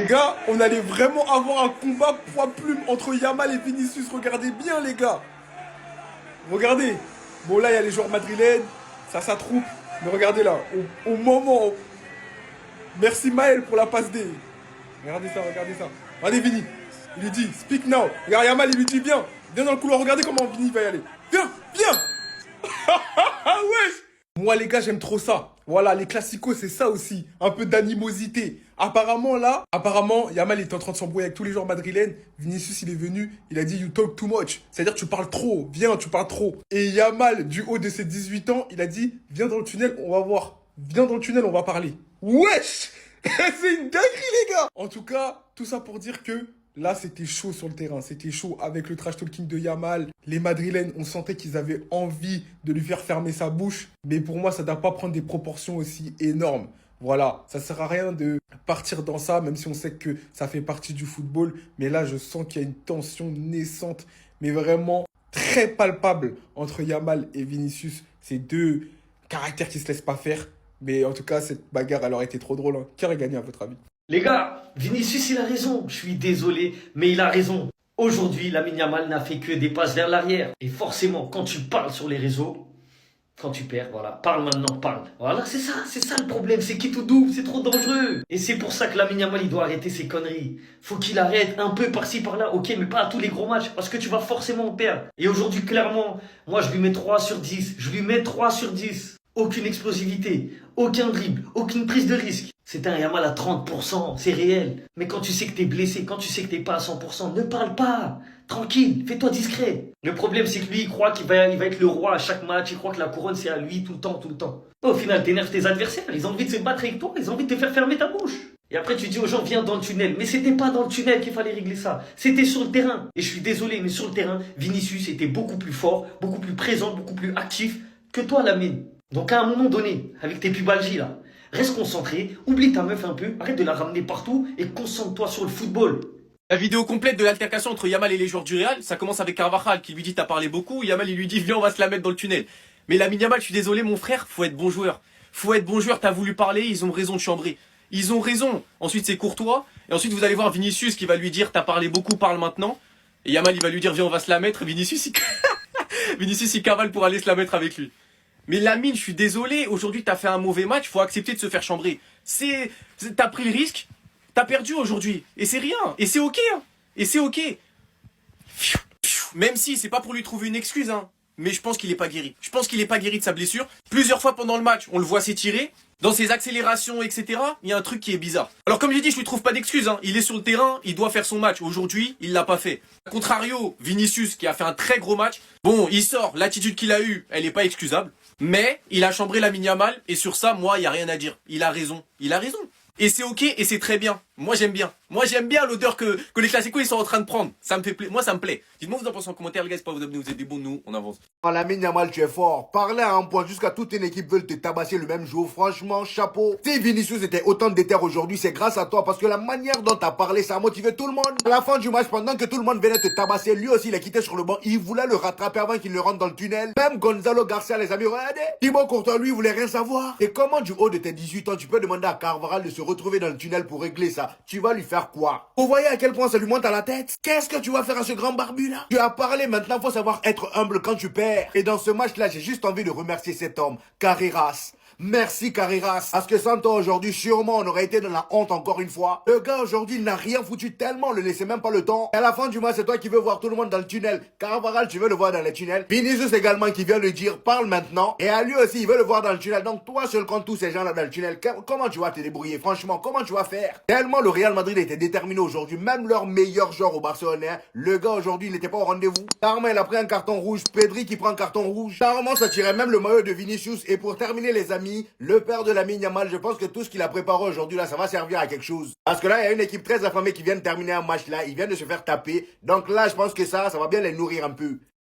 Les gars, on allait vraiment avoir un combat poids-plume entre Yamal et Vinicius. Regardez bien, les gars. Regardez. Bon, là, il y a les joueurs madrilènes. Ça s'attroupe. Mais regardez là. Au moment. Merci Maël pour la passe D. Regardez ça, regardez ça. Regardez Vini. Il lui dit, speak now. Regarde Yamal, il lui dit, viens. Viens dans le couloir. Regardez comment Vini va y aller. Viens, viens. Wesh. Moi, les gars, j'aime trop ça. Voilà, les classicos, c'est ça aussi. Un peu d'animosité. Apparemment, Yamal était en train de s'embrouiller avec tous les joueurs madrilènes. Vinicius, il est venu, il a dit, you talk too much. C'est-à-dire, tu parles trop. Viens, tu parles trop. Et Yamal, du haut de ses 18 ans, il a dit, viens dans le tunnel, on va voir. Viens dans le tunnel, on va parler. Wesh. C'est une dinguerie, les gars. En tout cas, tout ça pour dire que là, c'était chaud sur le terrain. C'était chaud avec le trash talking de Yamal. Les Madrilènes, on sentait qu'ils avaient envie de lui faire fermer sa bouche. Mais pour moi, ça ne doit pas prendre des proportions aussi énormes. Voilà, ça sert à rien de partir dans ça, même si on sait que ça fait partie du football. Mais là, je sens qu'il y a une tension naissante, mais vraiment très palpable entre Yamal et Vinicius. Ces deux caractères qui ne se laissent pas faire. Mais en tout cas, cette bagarre, elle aurait été trop drôle. Hein. Qui aurait gagné, à votre avis? Les gars, Vinicius, il a raison. Je suis désolé, mais il a raison. Aujourd'hui, Lamine Yamal n'a fait que des passes vers l'arrière. Et forcément, quand tu parles sur les réseaux, quand tu perds, voilà, parle maintenant, parle. Voilà, c'est ça le problème, c'est qu'il est tout double, c'est trop dangereux. Et c'est pour ça que Lamine Yamal, il doit arrêter ses conneries. Faut qu'il arrête un peu par-ci, par-là, ok, mais pas à tous les gros matchs, parce que tu vas forcément perdre. Et aujourd'hui, clairement, moi, je lui mets 3 sur 10. Je lui mets 3 sur 10. Aucune explosivité, aucun dribble, aucune prise de risque. C'est un Yamal à 30%, c'est réel. Mais quand tu sais que t'es blessé, quand tu sais que t'es pas à 100%, ne parle pas. Tranquille, fais-toi discret. Le problème, c'est que lui, il croit qu'il va être le roi à chaque match. Il croit que la couronne, c'est à lui tout le temps, tout le temps. Au final, t'énerves tes adversaires. Ils ont envie de se battre avec toi. Ils ont envie de te faire fermer ta bouche. Et après, tu dis aux gens, viens dans le tunnel. Mais c'était pas dans le tunnel qu'il fallait régler ça. C'était sur le terrain. Et je suis désolé, mais sur le terrain, Vinicius était beaucoup plus fort, beaucoup plus présent, beaucoup plus actif que toi, Lamine. Donc à un moment donné, avec tes pubalgies là, reste concentré, oublie ta meuf un peu, arrête de la ramener partout et concentre-toi sur le football. La vidéo complète de l'altercation entre Yamal et les joueurs du Real, ça commence avec Carvajal qui lui dit t'as parlé beaucoup, Yamal il lui dit viens on va se la mettre dans le tunnel. Mais Lamine Yamal, je suis désolé mon frère, faut être bon joueur. Faut être bon joueur, t'as voulu parler, ils ont raison de chambrer. Ils ont raison. Ensuite c'est Courtois, et ensuite vous allez voir Vinicius qui va lui dire t'as parlé beaucoup, parle maintenant. Et Yamal il va lui dire viens on va se la mettre, Vinicius il cavale pour aller se la mettre avec lui. Mais Lamine, je suis désolé, aujourd'hui t'as fait un mauvais match, faut accepter de se faire chambrer. T'as pris le risque, t'as perdu aujourd'hui, et c'est rien, et c'est ok, hein. Et c'est ok. Même si c'est pas pour lui trouver une excuse, hein, mais je pense qu'il est pas guéri. Je pense qu'il est pas guéri de sa blessure. Plusieurs fois pendant le match, on le voit s'étirer. Dans ses accélérations, etc., il y a un truc qui est bizarre. Alors comme j'ai dit, je lui trouve pas d'excuses. Hein. Il est sur le terrain, il doit faire son match. Aujourd'hui, il l'a pas fait. Contrario, Vinicius, qui a fait un très gros match. Bon, il sort, l'attitude qu'il a eue, elle est pas excusable. Mais il a chambré Lamine Yamal, et sur ça, moi, il y a rien à dire. Il a raison. Il a raison. Et c'est ok, et c'est très bien. Moi, j'aime bien. Moi, j'aime bien l'odeur que les classicos, ils sont en train de prendre. Ça me fait plaisir. Moi, ça me plaît. Dites-moi vous en pensez en commentaire, les gars. C'est pas vous abonner, vous êtes des bons, nous, on avance. Lamine Yamal, tu es fort. Parler à un point jusqu'à toute une équipe veut te tabasser le même jour. Franchement, chapeau. Si Vinicius était autant déter aujourd'hui, c'est grâce à toi. Parce que la manière dont t'as parlé, ça a motivé tout le monde. À la fin du match, pendant que tout le monde venait te tabasser, lui aussi, il est quitté sur le banc. Il voulait le rattraper avant qu'il ne rentre dans le tunnel. Même Gonzalo Garcia, les amis, regardez. Thibaut Courtois, lui, voulait rien savoir. Et comment du haut de tes 18 ans, tu peux demander à Carvajal de se retrouver dans le tunnel pour régler ça? Tu vas lui faire quoi? Vous voyez à quel point ça lui monte à la tête? Qu'est-ce que tu vas faire à ce grand barbu là? Tu as parlé, maintenant faut savoir être humble quand tu perds. Et dans ce match là, j'ai juste envie de remercier cet homme, Carreras. Merci Carreras. Parce que sans toi aujourd'hui, sûrement on aurait été dans la honte encore une fois. Le gars aujourd'hui, il n'a rien foutu tellement, on le laissait même pas le temps. Et à la fin du match, c'est toi qui veux voir tout le monde dans le tunnel. Carvajal, tu veux le voir dans les tunnels. Vinicius également qui vient lui dire, parle maintenant. Et à lui aussi, il veut le voir dans le tunnel. Donc toi seul contre tous ces gens là dans le tunnel, comment tu vas te débrouiller? Franchement, comment tu vas faire? Tellement le Real Madrid était déterminé aujourd'hui, même leur meilleur joueur au Barcelone, le gars aujourd'hui, il n'était pas au rendez-vous. Carrément, il a pris un carton rouge. Pedri qui prend un carton rouge. Carrément, ça tirait même le maillot de Vinicius. Et pour terminer les amis, le père de Lamine Yamal, je pense que tout ce qu'il a préparé aujourd'hui là, ça va servir à quelque chose. Parce que là, il y a une équipe très affamée qui vient de terminer un match là, ils viennent de se faire taper. Donc là, je pense que ça va bien les nourrir un peu.